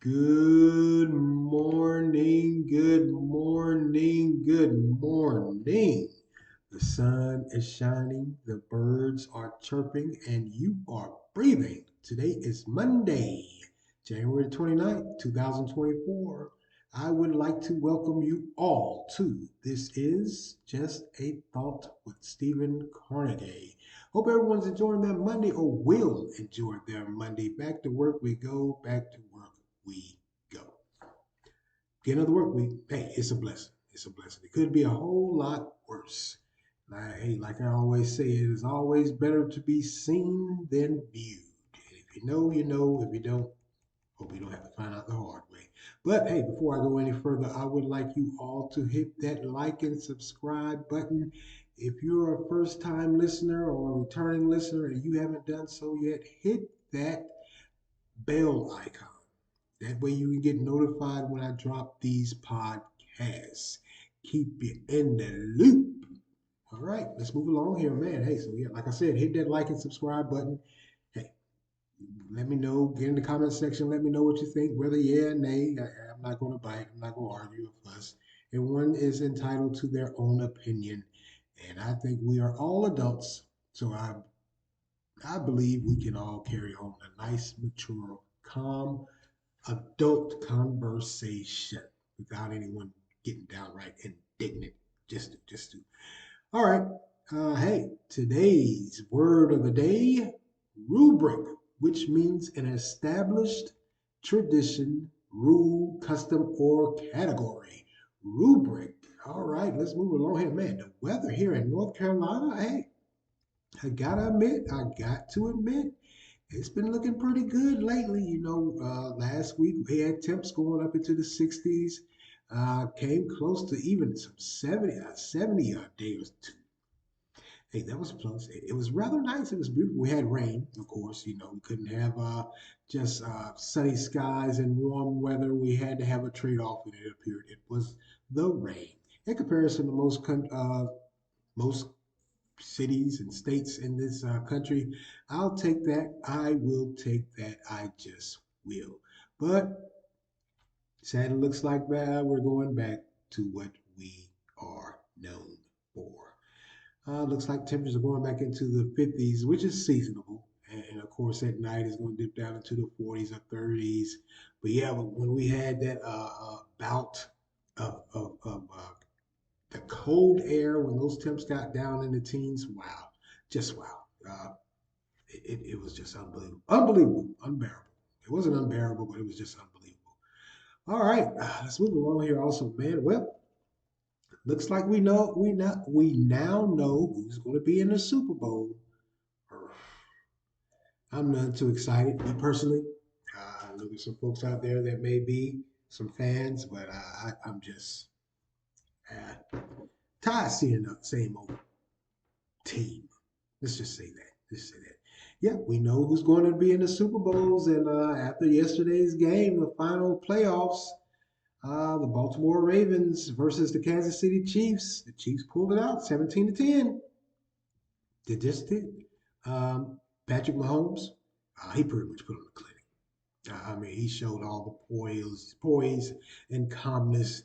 Good morning, good morning, good morning. The sun is shining, the birds are chirping, and you are breathing. Today is Monday, January 29th, 2024. I would like to welcome you all to This Is Just a Thought with Stephen Carnegie. Hope everyone's enjoying their Monday or will enjoy their Monday. Back to work we go, back to work we go. Beginning of the work week, hey, it's a blessing. It's a blessing. It could be a whole lot worse. Hey, like I always say, it is always better to be seen than viewed. And if you know, you know. If you don't, hope you don't have to find out the hard way. But hey, before I go any further, I would like you all to hit that like and subscribe button. If you're a first time listener or a returning listener and you haven't done so yet, hit that bell icon. That way you can get notified when I drop these podcasts. Keep you in the loop. All right, let's move along here, man. Hey, so yeah, like I said, hit that like and subscribe button. Hey, let me know. Get in the comment section. Let me know what you think. Whether yeah, nay. I'm not going to bite. I'm not going to argue or fuss. Everyone is entitled to their own opinion, and I think we are all adults. So I believe we can all carry on a nice, mature, calm adult conversation without anyone getting downright indignant. Just to. All right. Hey, today's word of the day, rubric, which means an established tradition, rule, custom, or category. Rubric. All right, let's move along here. Man, the weather here in North Carolina, hey, I got to admit, it's been looking pretty good lately. Last week we had temps going up into the 60s, came close to even some 70 a day or two. Hey, that was plus. It was rather nice. It was beautiful. We had rain, of course. We couldn't have just sunny skies and warm weather. We had to have a trade-off, and it appeared it was the rain. In comparison to most cities and states in this country. I'll take that. I will take that. I just will. But sadly, looks like we're going back to what we are known for. Looks like temperatures are going back into the 50s, which is seasonable. And of course, at night it's going to dip down into the 40s or 30s. But yeah, when we had that bout of the cold air, when those temps got down in the teens, wow, just wow. It was just unbelievable, unbelievable, unbearable. It wasn't unbearable, but it was just unbelievable. All right, let's move along here. Also, man, well, looks like we now know who's going to be in the Super Bowl. I'm not too excited, me personally. I know there's some folks out there that may be some fans, but I'm just tired of seeing the same old team. Let's just say that. Let's say that. Yeah, we know who's going to be in the Super Bowls, and after yesterday's game, the final playoffs, the Baltimore Ravens versus the Kansas City Chiefs. The Chiefs pulled it out, 17-10. They just did. Patrick Mahomes, he pretty much put on the clinic. I mean, he showed all the poise and calmness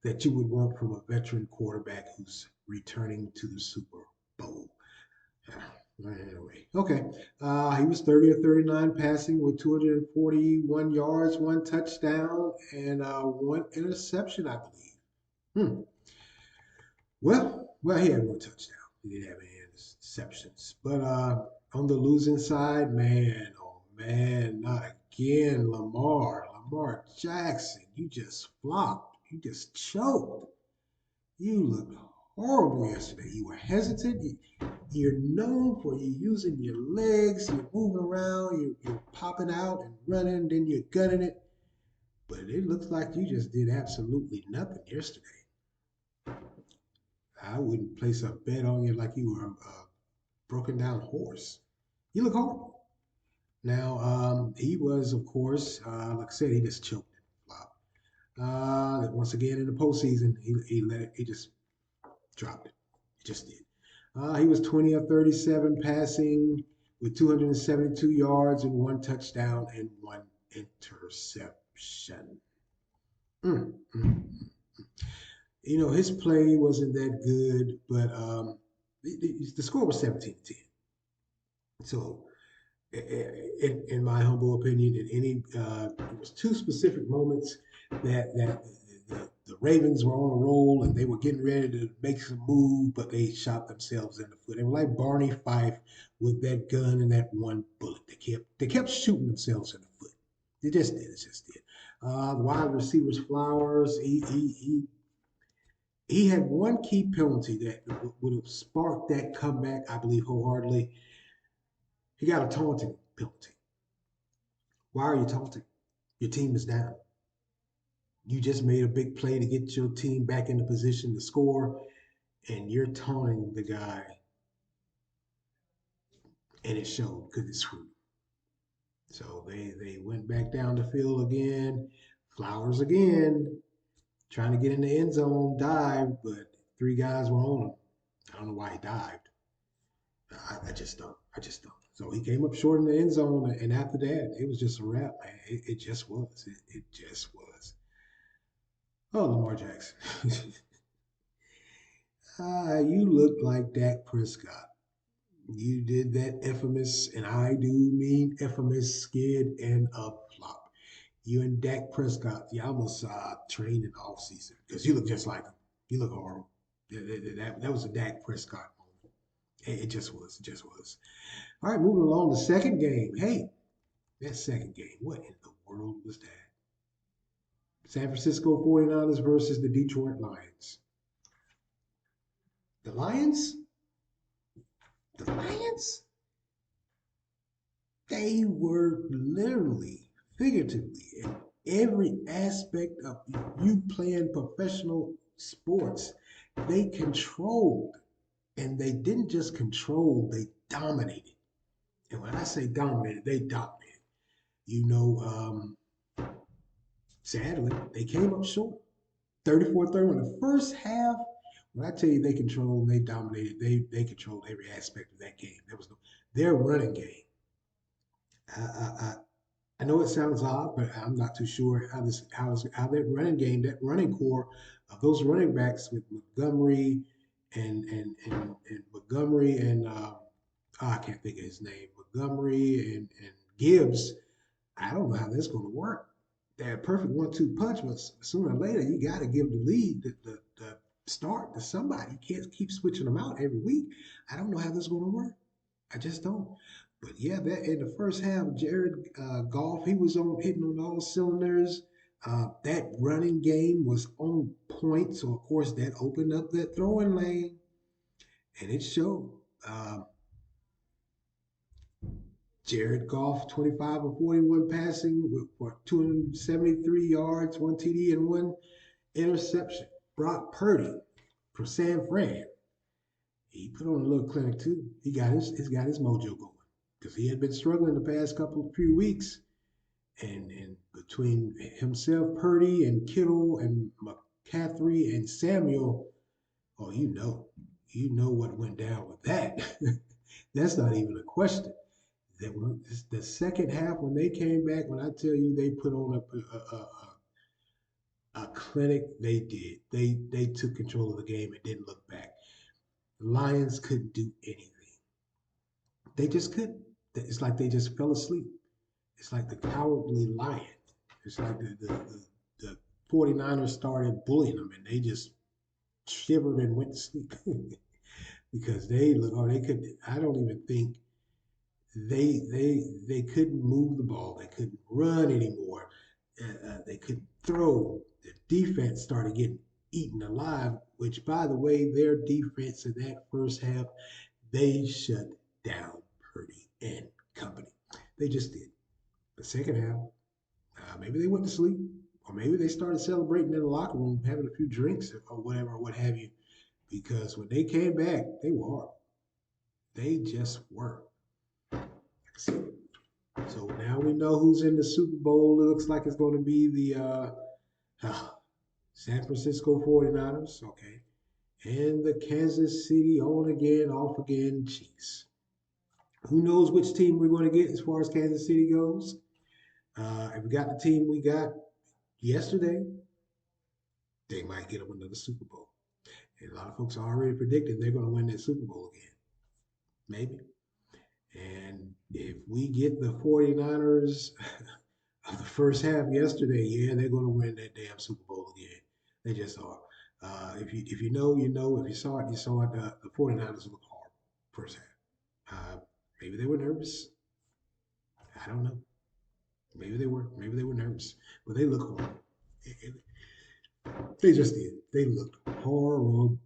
that you would want from a veteran quarterback who's returning to the Super Bowl. Anyway, okay. He was 30 or 39 passing with 241 yards, one touchdown, and one interception, I believe. Hmm. Well, he had one touchdown. He didn't have any interceptions. But on the losing side, man, oh man, not again, Lamar Jackson. You just flopped. You just choked. You looked horrible yesterday. You were hesitant. You're known for you using your legs. You're moving around. You're popping out and running. Then you're gunning it. But it looks like you just did absolutely nothing yesterday. I wouldn't place a bet on you like you were a broken down horse. You look horrible. Now, he was, of course, like I said, he just choked it. Flop. Once again in the postseason, he let it. He just dropped it. He just did. He was 20 of 37 passing with 272 yards and one touchdown and one interception. interception. Mm, mm. His play wasn't that good, but the score was 17-10. So, in my humble opinion, there was two specific moments that the Ravens were on a roll and they were getting ready to make some move, but they shot themselves in the foot. They were like Barney Fife with that gun and that one bullet. They kept shooting themselves in the foot. They just did. It just did. The wide receivers, Flowers, he had one key penalty that would have sparked that comeback, I believe, wholeheartedly. He got a taunting penalty. Why are you taunting? Your team is down. You just made a big play to get your team back into position to score, and you're taunting the guy, and it showed because it's true. So they went back down the field again. Flowers again, trying to get in the end zone, dived, but three guys were on him. I don't know why he dived. I just don't. I just don't. So he came up short in the end zone, and after that, it was just a wrap, man. It just was. It just was. Oh, Lamar Jackson. You look like Dak Prescott. You did that infamous, and I do mean infamous, skid and a flop. You and Dak Prescott, you almost trained in the off season because you look just like him. You look horrible. That was a Dak Prescott moment. It just was. It just was. All right, moving along. The second game. Hey, that second game. What in the world was that? San Francisco 49ers versus the Detroit Lions. The Lions? The Lions? They were literally, figuratively, in every aspect of you playing professional sports, they controlled. And they didn't just control, they dominated. And when I say dominated, they dominated. You know, sadly, they came up short. 34-30 in the first half. When I tell you they controlled, they dominated, they controlled every aspect of that game. There was no, their running game. I, I, I know it sounds odd, but I'm not too sure how that running game, that running core of those running backs with Montgomery and Montgomery and I can't think of his name, Montgomery and Gibbs. I don't know how that's going to work. That perfect 1-2 punch, but sooner or later you got to give the lead the start to somebody. You can't keep switching them out every week. I don't know how this is going to work. I just don't. But yeah, that in the first half, Jared Goff, he was on hitting on all cylinders. That running game was on point, so of course that opened up that throwing lane, and it showed. Um, Jared Goff, 25 of 41 passing with for 273 yards, one TD, and one interception. Brock Purdy for San Fran, he put on a little clinic too. He's got his mojo going because he had been struggling the past few weeks, and between himself, Purdy and Kittle and McCaffrey and Samuel, oh, you know what went down with that. That's not even a question. That the second half when they came back, when I tell you they put on a clinic, they did. They took control of the game and didn't look back. The Lions couldn't do anything. They just couldn't. It's like they just fell asleep. It's like the cowardly lion. It's like the 49ers started bullying them and they just shivered and went to sleep because they look, or they could, I don't even think they couldn't move the ball. They couldn't run anymore. They couldn't throw. The defense started getting eaten alive, which, by the way, their defense in that first half, they shut down Purdy and company. They just did. The second half, maybe they went to sleep, or maybe they started celebrating in the locker room, having a few drinks or whatever, or what have you. Because when they came back, they were horrible. They just were. So now we know who's in the Super Bowl. It looks like it's going to be the San Francisco 49ers, okay, and the Kansas City on again, off again Chiefs. Who knows which team we're going to get as far as Kansas City goes? If we got the team we got yesterday, they might get them another Super Bowl. And a lot of folks are already predicting they're going to win that Super Bowl again. Maybe. And if we get the 49ers of the first half yesterday, yeah, they're going to win that damn Super Bowl again. They just are. If you know, you know. If you saw it, you saw it. The 49ers look hard first half. Maybe they were nervous. I don't know. Maybe they were. Maybe they were nervous. But they look horrible. They just did. They looked horrible.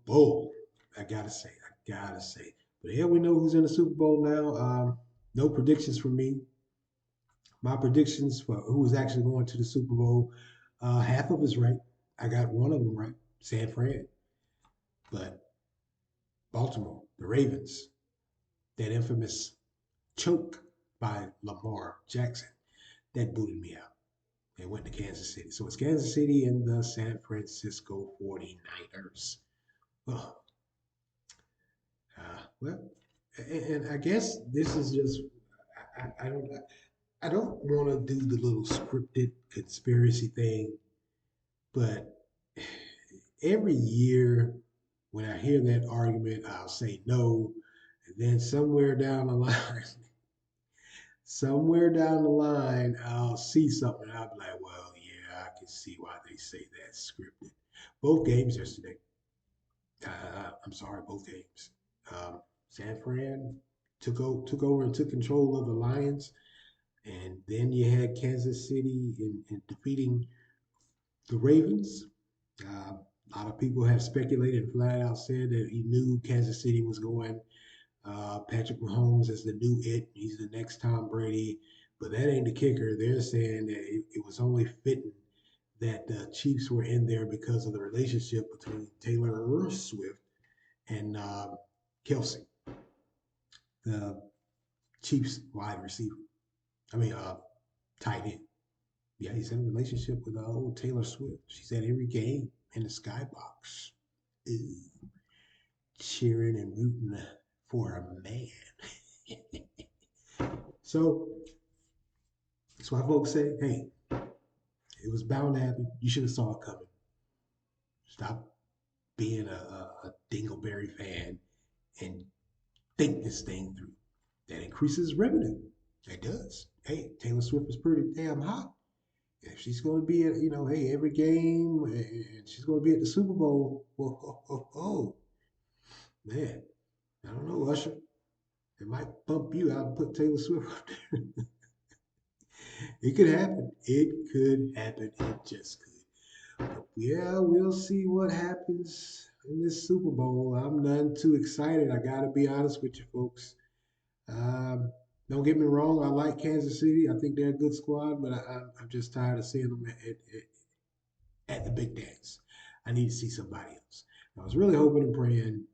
I gotta say. I gotta say. But yeah, we know who's in the Super Bowl now. No predictions from me. My predictions for who is actually going to the Super Bowl, half of is right. I got one of them right, San Fran. But Baltimore, the Ravens, that infamous choke by Lamar Jackson, that booted me out. They went to Kansas City. So it's Kansas City and the San Francisco 49ers. Oh, well, and I guess this is just, I don't, I don't want to do the little scripted conspiracy thing, but every year when I hear that argument, I'll say no. And then somewhere down the line, I'll see something. I'll be like, well, yeah, I can see why they say that's scripted. Both games yesterday. I'm sorry, both games. San Fran took over and took control of the Lions, and then you had Kansas City in defeating the Ravens. A lot of people have speculated and flat out said that he knew Kansas City was going. Patrick Mahomes is the new it. He's the next Tom Brady. But that ain't the kicker. They're saying that it was only fitting that the Chiefs were in there because of the relationship between Taylor Swift and Kelsey, the Chiefs wide receiver. I mean, tight end. Yeah, he's in a relationship with old Taylor Swift. She's at every game in the skybox. Ooh, cheering and rooting for a man. So that's why folks say, hey, it was bound to happen. You should have saw it coming. Stop being a Dingleberry fan and think this thing through. That increases revenue. It does. Hey, Taylor Swift is pretty damn hot. If she's going to be at, hey, every game, and she's going to be at the Super Bowl, man, I don't know, Usher. It might bump you out and put Taylor Swift up there. It could happen. It could happen. It just could. But yeah, we'll see what happens in this Super Bowl. I'm none too excited. I got to be honest with you, folks. Um, don't get me wrong. I like Kansas City. I think they're a good squad, but I'm just tired of seeing them at the big dance. I need to see somebody else. I was really hoping and praying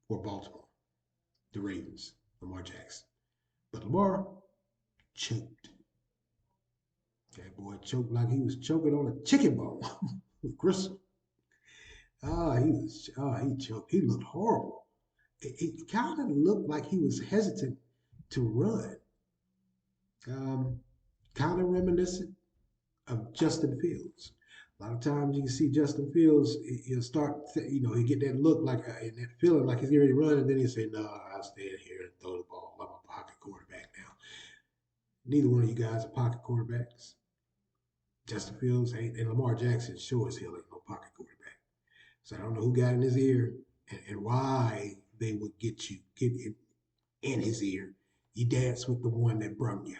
for Baltimore, the Ravens, Lamar Jackson. But Lamar choked. That boy choked like he was choking on a chicken bone with gristle. He choked. He looked horrible. It kind of looked like he was hesitant to run. Um, Kind of reminiscent of Justin Fields. A lot of times you can see Justin Fields, he'll start, he get that look like, and that feeling like he's getting ready to run, and then he'll say, no, I'll stand here and throw the ball. I'm a pocket quarterback now. Neither one of you guys are pocket quarterbacks. Justin Fields ain't, and Lamar Jackson sure as hell ain't no pocket quarterback. So I don't know who got in his ear and why they would get in his ear. You dance with the one that brung you,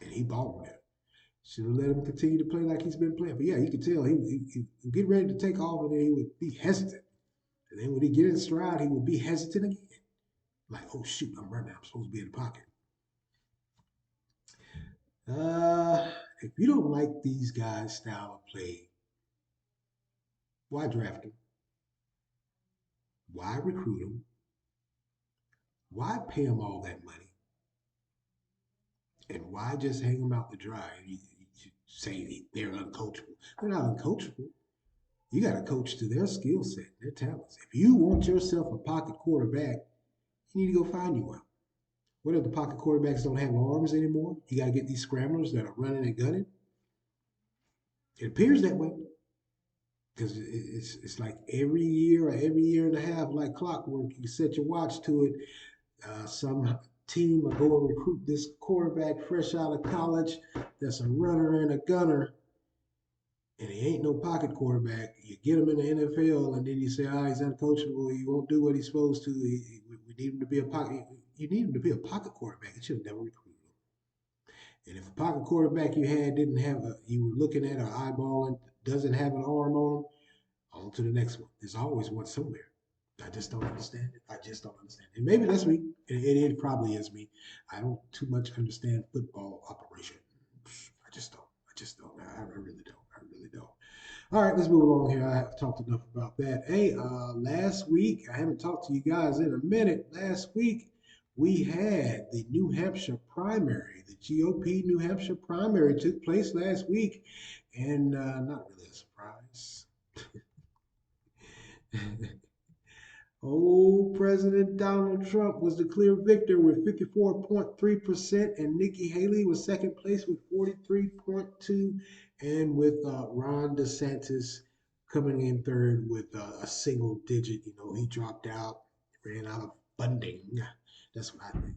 and he balled there. Should have let him continue to play like he's been playing. But yeah, you could tell he would get ready to take off, and then he would be hesitant. And then when he get in stride, he would be hesitant again. Like, oh shoot, I'm running. I'm supposed to be in the pocket. If you don't like these guys' style of play, why draft them? Why recruit them? Why pay them all that money? And why just hang them out to dry? You say they're uncoachable. They're not uncoachable. You got to coach to their skill set, their talents. If you want yourself a pocket quarterback, you need to go find you one. What if the pocket quarterbacks don't have arms anymore? You got to get these scramblers that are running and gunning. It appears that way because it's like every year or every year and a half, like clockwork. You set your watch to it. Some team will go and recruit this quarterback fresh out of college that's a runner and a gunner, and he ain't no pocket quarterback. You get him in the NFL, and then you say, "Ah, he's uncoachable. He won't do what he's supposed to. We need him to be a pocket. You need him to be a pocket quarterback. You should have never recruited him." And if a pocket quarterback you had didn't have a, you were looking at or eyeballing, doesn't have an arm on him, on to the next one. There's always one somewhere. I just don't understand it. I just don't understand it. And maybe that's me. It probably is me. I don't too much understand football operation. I just don't. I just don't. I really don't. I really don't. All right, let's move along here. I have talked enough about that. Hey, last week, I haven't talked to you guys in a minute. Last week, we had the New Hampshire primary. The GOP New Hampshire primary took place last week, and not really a surprise. Oh, President Donald Trump was the clear victor with 54.3%, and Nikki Haley was second place with 43.2%, and with Ron DeSantis coming in third with a single digit. You know, he dropped out, ran out of funding. That's what I think.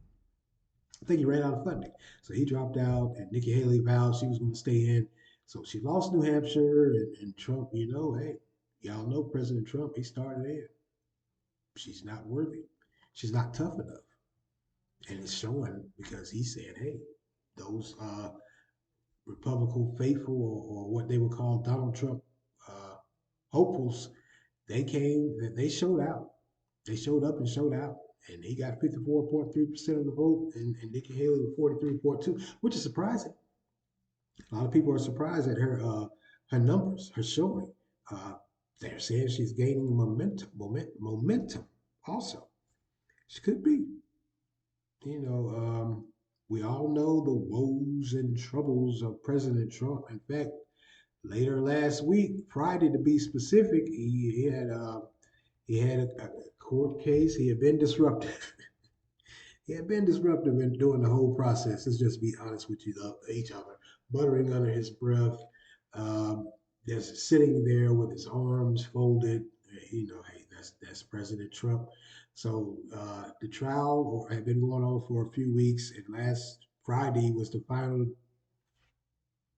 I think he ran out of funding. So he dropped out, and Nikki Haley vowed she was going to stay in. So she lost New Hampshire, and Trump, you know, hey, y'all know President Trump, he started in. She's not worthy. She's not tough enough. And it's showing because he said, hey, those Republican faithful or what they would call Donald Trump uh, hopefuls, they showed out. They showed up and showed out. And he got 54.3% of the vote, and Nikki Haley with 43.2, which is surprising. A lot of people are surprised at her numbers, her showing. Uh, they're saying she's gaining momentum also. She could be. You know, we all know the woes and troubles of President Trump. In fact, later last week, Friday to be specific, he had a court case. He had been disruptive. He had been disruptive in doing the whole process. Let's just be honest with each other, buttering under his breath, um, just sitting there with his arms folded. You know, hey, that's President Trump. So the trial had been going on for a few weeks, and last Friday was the final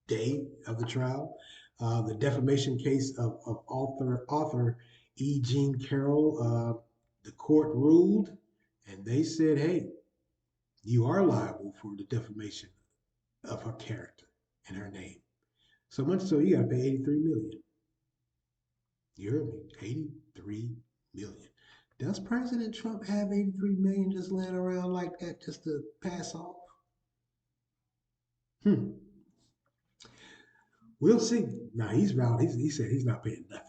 day of the trial. The defamation case of author E. Jean Carroll. The court ruled, and they said, "Hey, you are liable for the defamation of her character and her name. So much so you got to pay 83 million. You heard me? 83 million. Does President Trump have 83 million just laying around like that just to pass off? Hmm. We'll see. Now he's out. He said he's not paying nothing.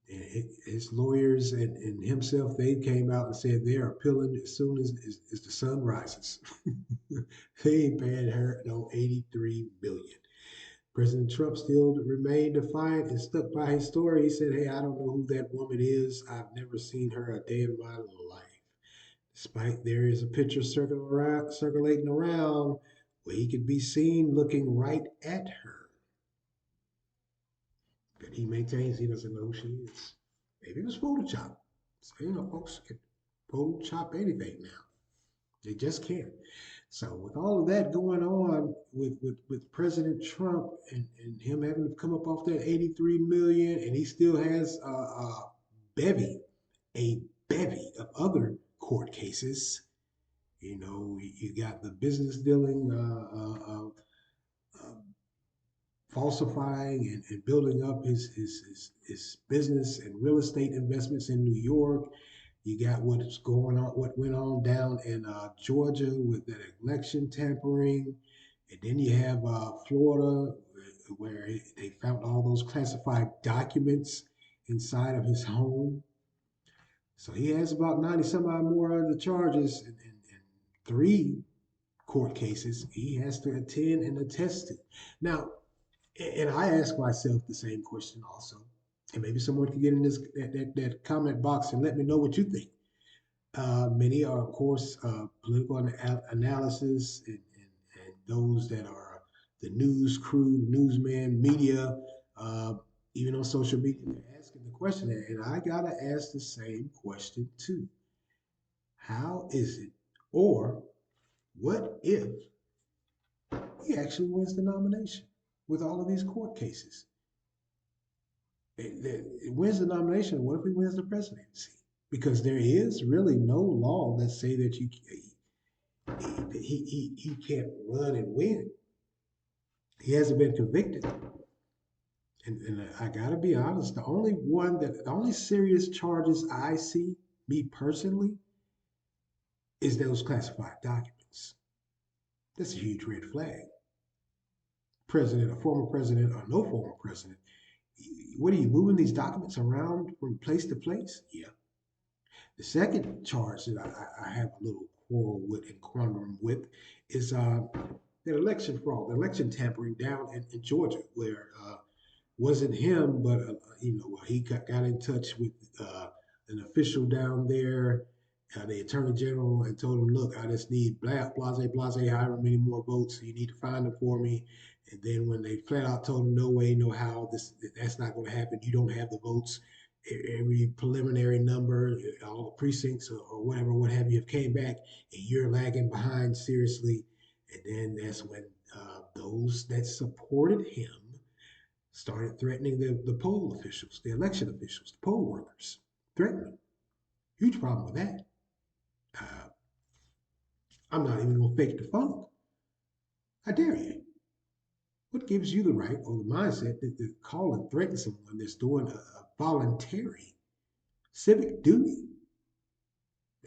And his lawyers and himself, they came out and said they are appealing as soon as the sun rises. They ain't paying her no 83 billion. President Trump still remained defiant and stuck by his story. He said, "Hey, I don't know who that woman is. I've never seen her a day in my life." Despite there is a picture circulating around where he could be seen looking right at her. But he maintains he doesn't know who she is. Maybe it was Photoshop. So, you know, folks can Photoshop anything now. They just can't. So with all of that going on with President Trump and him having to come up off that 83 million, and he still has bevy, a bevy of other court cases. You know, you got the business dealing, falsifying and building up his business and real estate investments in New York. You got what's going on, what went on down in Georgia with that election tampering, and then you have Florida, where they found all those classified documents inside of his home. So he has about 90 some odd more of the charges and three court cases he has to attend and attest to. Now, and I ask myself the same question also, and maybe someone can get in that comment box and let me know what you think. Many are, of course, political analysis and those that are the news crew, the newsmen, media, uh, even on social media, they're asking the question. And I got to ask the same question too. How is it, or what if he actually wins the nomination with all of these court cases? It wins the nomination. What if he wins the presidency? Because there is really no law that say that he can't run and win. He hasn't been convicted, and I gotta be honest. The only serious charges I see, me personally, is those classified documents. That's a huge red flag. President, a former president, or no former president. What are you moving these documents around from place to place? Yeah. The second charge that I have a little quarrel with and quandrum with is the election fraud, the election tampering down in Georgia, where wasn't him, but he got in touch with an official down there, the attorney general, and told him, "Look, I just need blase, blase, however many more votes. You need to find them for me." And then when they flat out told him, "No way, no how, that's not going to happen. You don't have the votes. Every preliminary number, all the precincts or whatever, what have you, have came back, and you're lagging behind seriously." And then that's when those that supported him started threatening the poll officials, the election officials, the poll workers, threatening them. Huge problem with that. Uh, I'm not even going to fake the funk. I dare you. What gives you the right or the mindset to call and threaten someone that's doing a voluntary civic duty?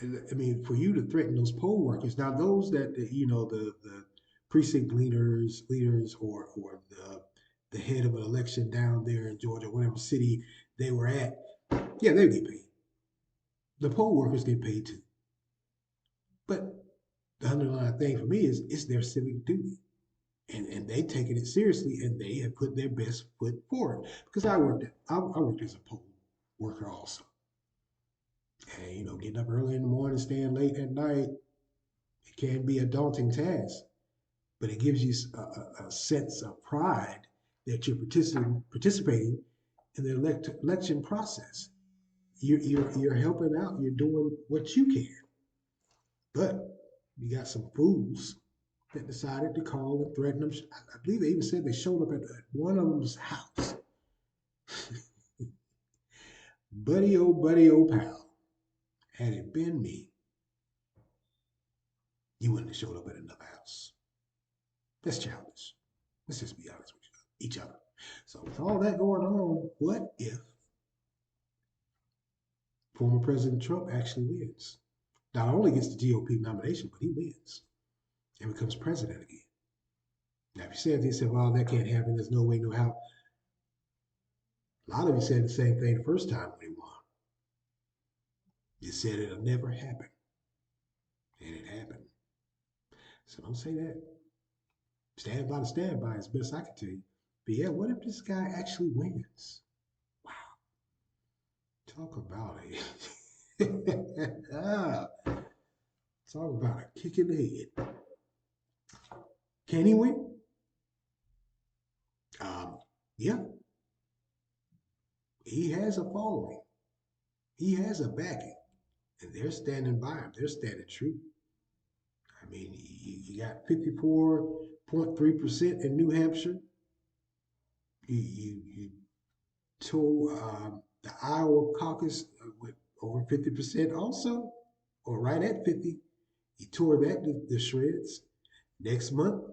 I mean, for you to threaten those poll workers, now those the precinct leaders, or the head of an election down there in Georgia, whatever city they were at, yeah, they get paid. The poll workers get paid too. But the underlying thing for me is it's their civic duty. And they taking it seriously, and they have put their best foot forward. Because I worked as a poll worker also. And getting up early in the morning, staying late at night, it can be a daunting task. But it gives you a sense of pride that you're participating in the election process. You're helping out. You're doing what you can. But you got some fools that decided to call and threaten them. I believe they even said they showed up at one of them's house. Buddy, oh pal. Had it been me, you wouldn't have showed up at another house. That's childish. Let's just be honest with each other. So with all that going on, what if former President Trump actually wins? Not only gets the GOP nomination, but he wins and becomes president again. Now, if you said this, well, that can't happen. There's no way, no how. A lot of you said the same thing the first time when he won. You said it'll never happen, and it happened. So don't say that. Stand by as best I can tell you. But yeah, what if this guy actually wins? Wow, talk about it. Talk about a kick in the head. Can he win? Um, yeah, he has a following. He has a backing, and they're standing by him. They're standing true. I mean, you got 54.3% in New Hampshire. You tore the Iowa caucus with over 50% also, or right at 50. He tore that to shreds. Next month,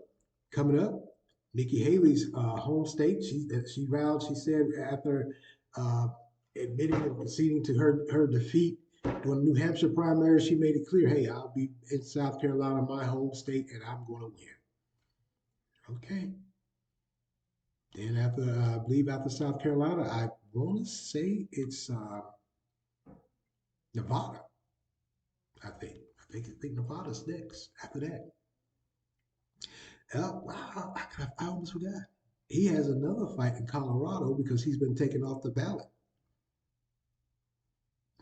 coming up, Nikki Haley's home state, she vowed, she said after uh, admitting and conceding to her defeat during the New Hampshire primary, she made it clear, hey, I'll be in South Carolina, my home state, and I'm going to win. Okay. Then I believe after South Carolina, I want to say it's Nevada. I think Nevada's next. After that, wow, I almost forgot. He has another fight in Colorado because he's been taken off the ballot.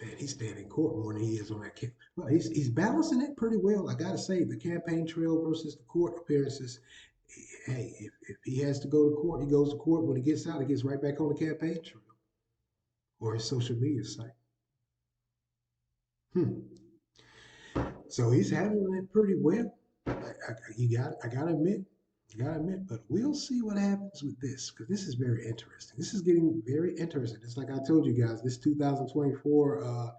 Man, he's staying in court more than he is on that camp. Well, he's balancing it pretty well. I gotta say, the campaign trail versus the court appearances. Hey, if he has to go to court, he goes to court. When he gets out, he gets right back on the campaign trail or his social media site. Hmm. So he's handling it pretty well. I gotta admit, but we'll see what happens with this because this is very interesting. This is getting very interesting. It's like I told you guys, this 2024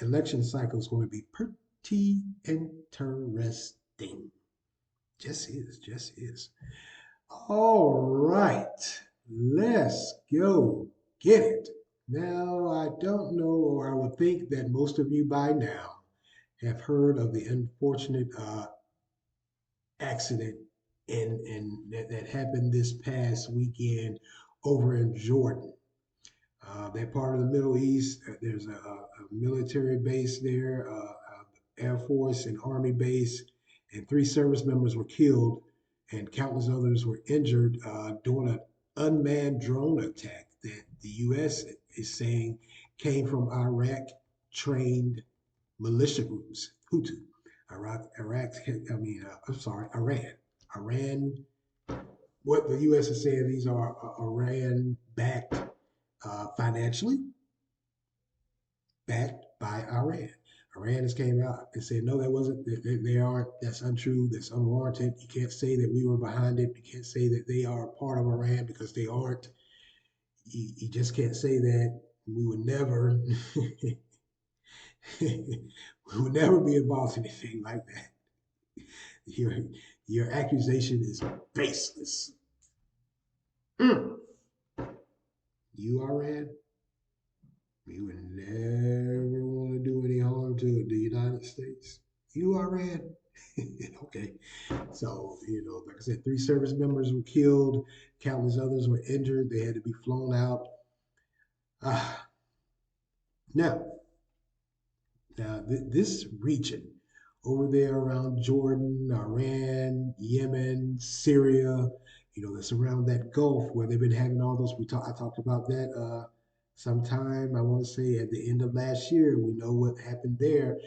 election cycle is going to be pretty interesting. Just is. All right, let's go get it. Now, I don't know, or I would think that most of you by now have heard of the unfortunate accident that happened this past weekend over in Jordan. That part of the Middle East, there's a military base there, Air Force and Army base, and three service members were killed, and countless others were injured during an unmanned drone attack that the U.S. is saying came from Iraq trained militia groups, Hutu. I'm sorry, Iran. Iran, what the U.S. is saying, these are Iran backed financially, backed by Iran. Iran has came out and said, no, that wasn't, they aren't, that's untrue, that's unwarranted. You can't say that we were behind it. You can't say that they are part of Iran because they aren't. You just can't say that. We would never, we would never be involved in anything like that. Your, your accusation is baseless. Mm. You, Iran, you would never want to do any harm to the United States. You, Iran? Okay. So, like I said, three service members were killed, countless others were injured. They had to be flown out. Ah, now, this region over there around Jordan, Iran, Yemen, Syria, that's around that Gulf where they've been having all those. I talked about that sometime. I want to say at the end of last year. We know what happened there.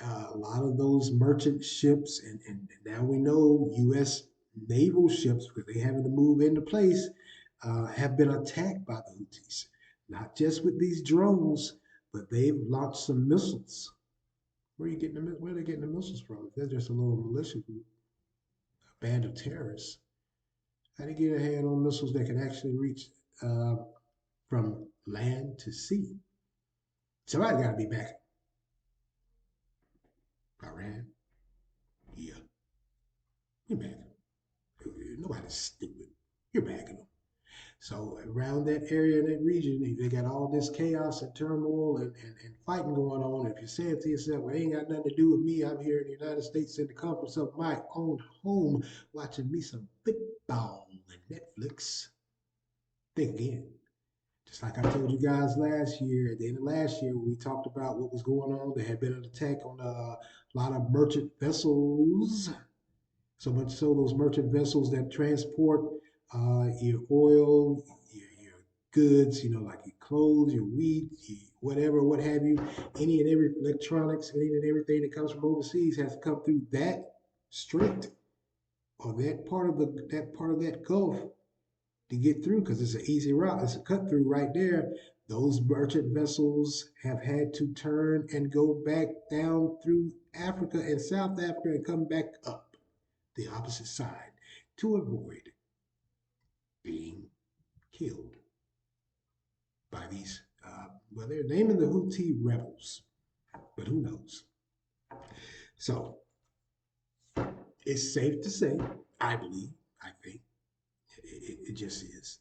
A lot of those merchant ships, and now we know U.S. naval ships because they having to move into place, have been attacked by the Houthis. Not just with these drones, but they've launched some missiles. Where are they getting the missiles from? If they're just a little militia group, a band of terrorists, how do you get a hand on missiles that can actually reach uh, from land to sea? Somebody got to be back. Iran, yeah, you're backing them. Nobody's stupid. You're backing them. So around that area in that region, they got all this chaos and turmoil and fighting going on. If you're saying to yourself, well, it ain't got nothing to do with me. I'm here in the United States in the comforts of my own home watching me some football and Netflix. Think again. Just like I told you guys last year, at the end of last year, when we talked about what was going on, there had been an attack on a lot of merchant vessels. So much so, those merchant vessels that transport your oil, your goods, like your clothes, your wheat, whatever, what have you, any and every electronics, any and everything that comes from overseas has to come through that strait or that part of that Gulf to get through because it's an easy route. It's a cut through right there. Those merchant vessels have had to turn and go back down through Africa and South Africa and come back up the opposite side to avoid being killed by these, well, they're naming the Houthi rebels, but who knows? So it's safe to say, I believe, I think, it just is.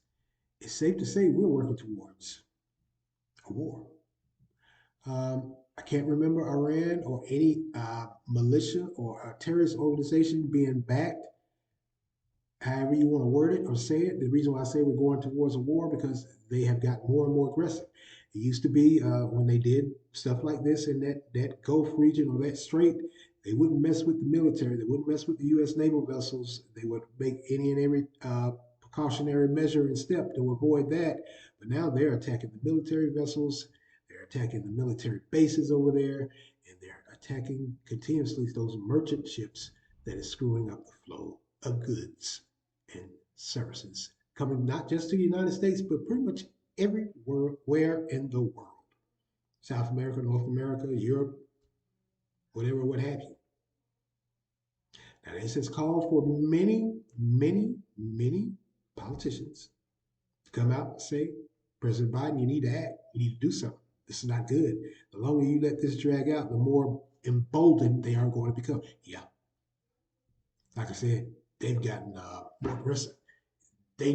It's safe to say we're working towards a war. I can't remember Iran or any militia or a terrorist organization being backed, however you want to word it or say it. The reason why I say we're going towards a war because they have got more and more aggressive. It used to be when they did stuff like this in that Gulf region or that strait, they wouldn't mess with the military. They wouldn't mess with the U.S. naval vessels. They would make any and every precautionary measure and step to avoid that. But now they're attacking the military vessels. They're attacking the military bases over there, and they're attacking continuously those merchant ships that is screwing up the flow of goods and services coming not just to the United States, but pretty much everywhere in the world. South America, North America, Europe, whatever, what have you. Now, this has called for many politicians to come out and say, President Biden, you need to act. You need to do something. This is not good. The longer you let this drag out, the more emboldened they are going to become. Yeah, like I said, they've gotten more aggressive. They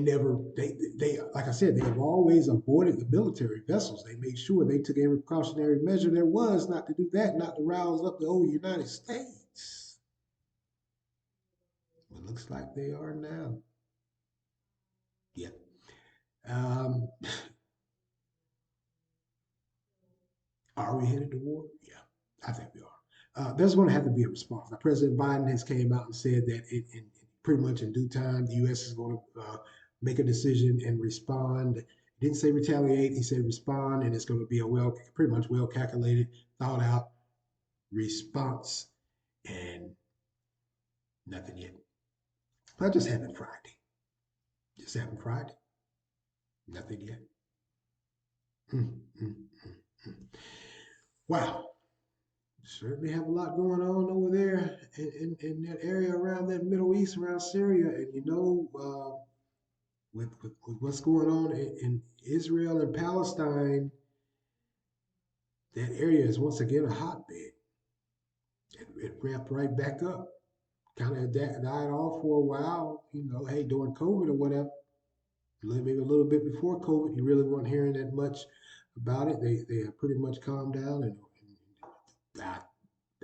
like I said, they have always avoided the military vessels. They made sure they took every precautionary measure there was not to do that, not to rouse up the old United States. It looks like they are now. Yeah. Um, are we headed to war? Yeah, I think we are. There's going to have to be a response. Now, President Biden has came out and said that in pretty much in due time, the U.S. is going to make a decision and respond. He didn't say retaliate. He said respond, and it's going to be a pretty much well calculated, thought out response, and nothing yet. That just happened Friday. Just happened Friday. Nothing yet. Mm, mm, mm, mm. Wow. Certainly have a lot going on over there in that area around that Middle East, around Syria. And with what's going on in Israel and Palestine, that area is once again a hotbed. It ramped right back up. Kind of died off for a while, hey, during COVID or whatever. Maybe a little bit before COVID, you really weren't hearing that much about it. They have pretty much calmed down, and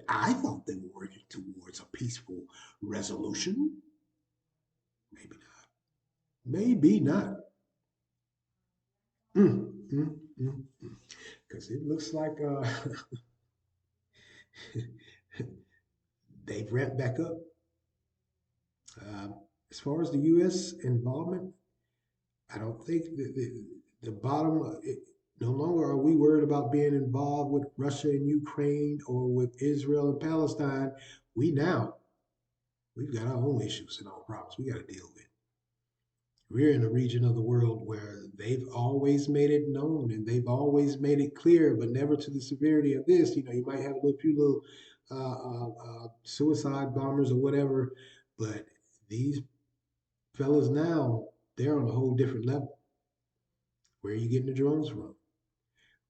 I thought they were working towards a peaceful resolution. Maybe not. Maybe not. Mm, mm, mm, because it looks like they've ramped back up. As far as the U.S. involvement, I don't think the bottom. No longer are we worried about being involved with Russia and Ukraine or with Israel and Palestine. We've got our own issues and our problems we got to deal with. We're in a region of the world where they've always made it known and they've always made it clear, but never to the severity of this. You might have a few little suicide bombers or whatever, but these fellas now, they're on a whole different level. Where are you getting the drones from?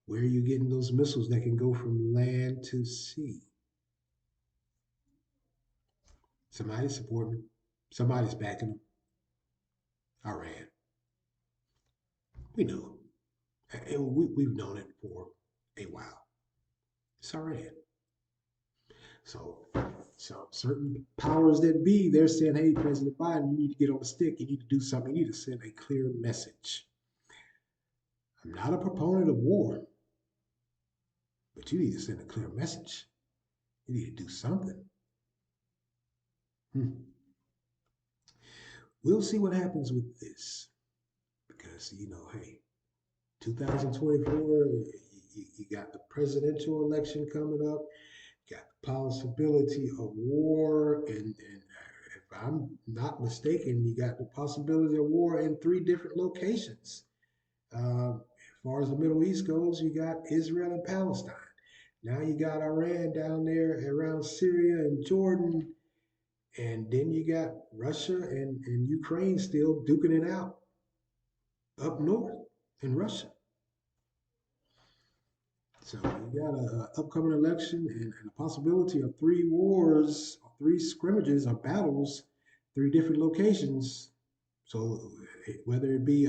Where are you getting those missiles that can go from land to sea? Somebody's supporting them. Somebody's backing them. Iran. We know it. And we've known it for a while. It's Iran. So, certain powers that be, they're saying, hey, President Biden, you need to get on the stick. You need to do something. You need to send a clear message. I'm not a proponent of war, but you need to send a clear message. You need to do something. Hmm. We'll see what happens with this because, hey, 2024, you got the presidential election coming up, you got the possibility of war, and if I'm not mistaken, you got the possibility of war in three different locations. As far as the Middle East goes, you got Israel and Palestine. Now you got Iran down there around Syria and Jordan. And then you got Russia and Ukraine still duking it out up north in Russia. So you got an upcoming election and a possibility of three wars, three scrimmages or battles, three different locations. So whether it be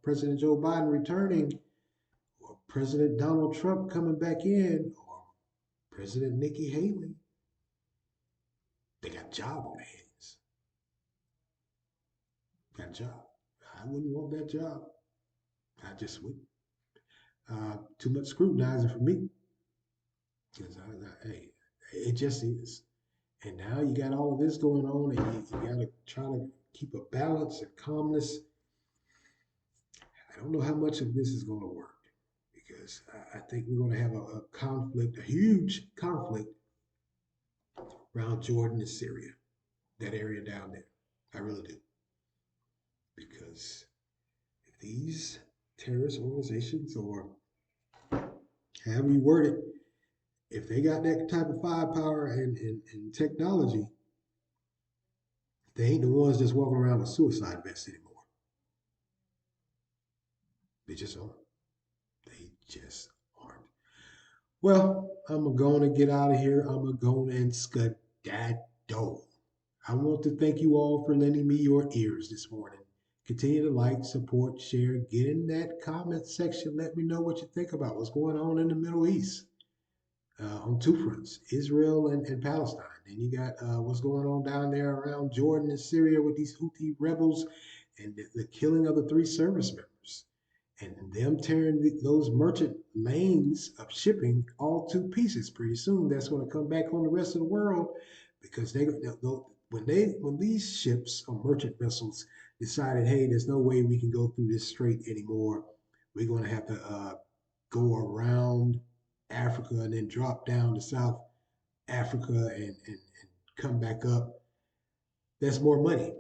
President Joe Biden returning, or President Donald Trump coming back in, or President Nikki Haley, they got a job on their hands. Got a job. I wouldn't want that job. I just wouldn't. Too much scrutinizing for me. Because hey, it just is. And now you got all of this going on, and you got to try to keep a balance and calmness. I don't know how much of this is going to work because I think we're going to have a conflict, a huge conflict around Jordan and Syria, that area down there. I really do. Because if these terrorist organizations, or however you word it, if they got that type of firepower and technology, they ain't the ones just walking around with suicide vests anymore. They just aren't. They just aren't. Well, I'm going to get out of here. I'm going to go and skedaddle. I want to thank you all for lending me your ears this morning. Continue to like, support, share, get in that comment section. Let me know what you think about what's going on in the Middle East on two fronts, Israel and Palestine. Then you got what's going on down there around Jordan and Syria with these Houthi rebels and the killing of the three service members and them tearing those merchant lanes of shipping all to pieces. Pretty soon, that's going to come back on the rest of the world because when these ships or merchant vessels decided, hey, there's no way we can go through this strait anymore. We're going to have to go around Africa and then drop down to South Africa and come back up. That's more money.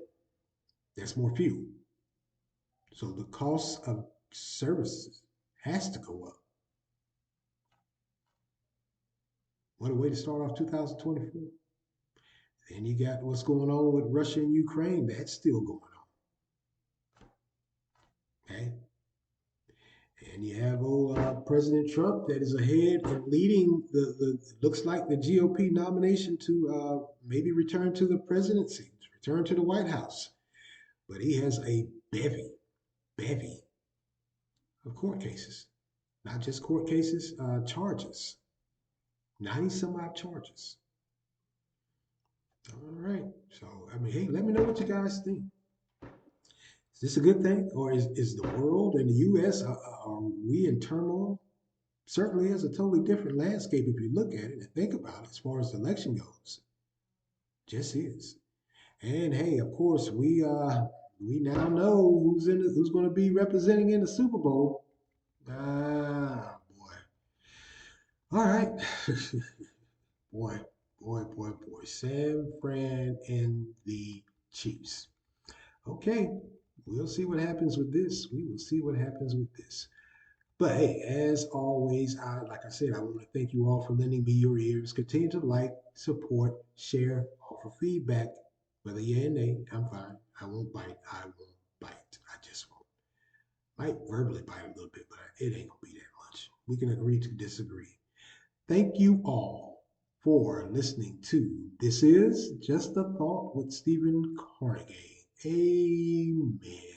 That's more fuel. So the cost of services has to go up. What a way to start off 2024. Then you got what's going on with Russia and Ukraine. That's still going on. Okay. And you have President Trump that is ahead and leading the looks like the GOP nomination to maybe return to the presidency, return to the White House. But he has a bevy of court cases, not just court cases, charges, 90 some odd charges. All right. So, I mean, hey, let me know what you guys think. Is this a good thing? Or is the world and the U.S., are we in turmoil? Certainly is a totally different landscape if you look at it and think about it as far as the election goes. Just is. And hey, of course, we now know who's going to be representing in the Super Bowl. Ah, boy. All right. boy, boy. San Fran and the Chiefs. Okay, we'll see what happens with this. We will see what happens with this. But hey, as always, like I said, I want to thank you all for lending me your ears. Continue to like, support, share, offer feedback. Whether yeah or nay, I'm fine. I won't bite. I won't bite. I just won't. Might verbally bite a little bit, but it ain't gonna be that much. We can agree to disagree. Thank you all for listening to This Is Just a Thought with Stephen Carnegie. Amen.